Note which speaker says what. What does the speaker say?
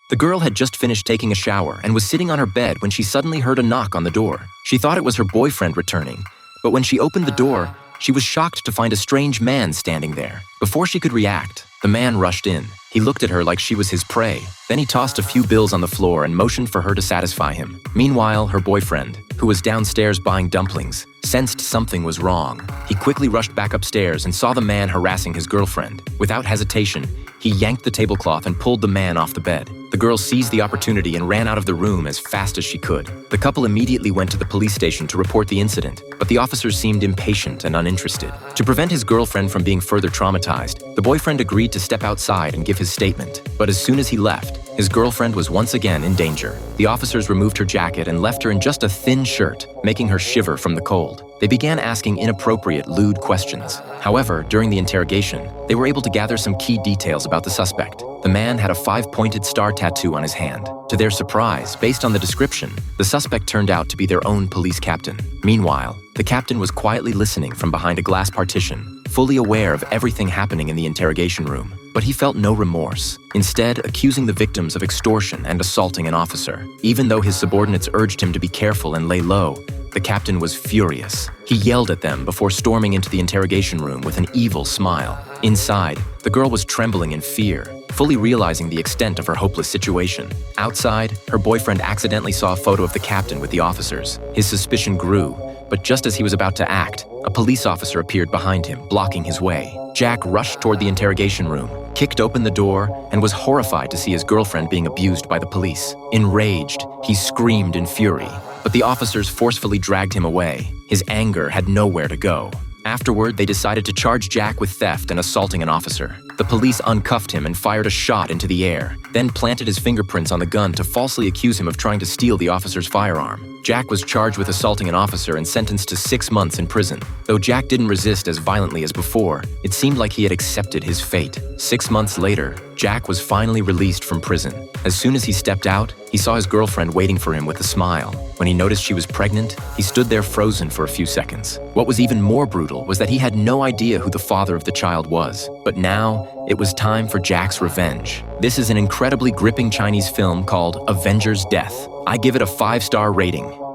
Speaker 1: The girl had just finished taking a shower and was sitting on her bed when she suddenly heard a knock on the door. She thought it was her boyfriend returning, but when she opened the door, she was shocked to find a strange man standing there. Before she could react, the man rushed in. He looked at her like she was his prey. Then he tossed a few bills on the floor and motioned for her to satisfy him. Meanwhile, her boyfriend, who was downstairs buying dumplings, sensed something was wrong. He quickly rushed back upstairs and saw the man harassing his girlfriend. Without hesitation, he yanked the tablecloth and pulled the man off the bed. The girl seized the opportunity and ran out of the room as fast as she could. The couple immediately went to the police station to report the incident, but the officers seemed impatient and uninterested. To prevent his girlfriend from being further traumatized, the boyfriend agreed to step outside and give his statement. But as soon as he left, his girlfriend was once again in danger. The officers removed her jacket and left her in just a thin shirt, making her shiver from the cold. They began asking inappropriate, lewd questions. However, during the interrogation, they were able to gather some key details about the suspect. The man had a 5-pointed star tattoo on his hand. To their surprise, based on the description, the suspect turned out to be their own police captain. Meanwhile, the captain was quietly listening from behind a glass partition, fully aware of everything happening in the interrogation room. But he felt no remorse, instead accusing the victims of extortion and assaulting an officer. Even though his subordinates urged him to be careful and lay low, the captain was furious. He yelled at them before storming into the interrogation room with an evil smile. Inside, the girl was trembling in fear, fully realizing the extent of her hopeless situation. Outside, her boyfriend accidentally saw a photo of the captain with the officers. His suspicion grew, but just as he was about to act, a police officer appeared behind him, blocking his way. Jack rushed toward the interrogation room, kicked open the door, and was horrified to see his girlfriend being abused by the police. Enraged, he screamed in fury, but the officers forcefully dragged him away. His anger had nowhere to go. Afterward, they decided to charge Jack with theft and assaulting an officer. The police uncuffed him and fired a shot into the air, then planted his fingerprints on the gun to falsely accuse him of trying to steal the officer's firearm. Jack was charged with assaulting an officer and sentenced to 6 months in prison. Though Jack didn't resist as violently as before, it seemed like he had accepted his fate. 6 months later, Jack was finally released from prison. As soon as he stepped out, he saw his girlfriend waiting for him with a smile. When he noticed she was pregnant, he stood there frozen for a few seconds. What was even more brutal was that he had no idea who the father of the child was. But now, it was time for Jack's revenge. This is an incredibly gripping Chinese film called Avenger's Death. I give it a 5-star rating.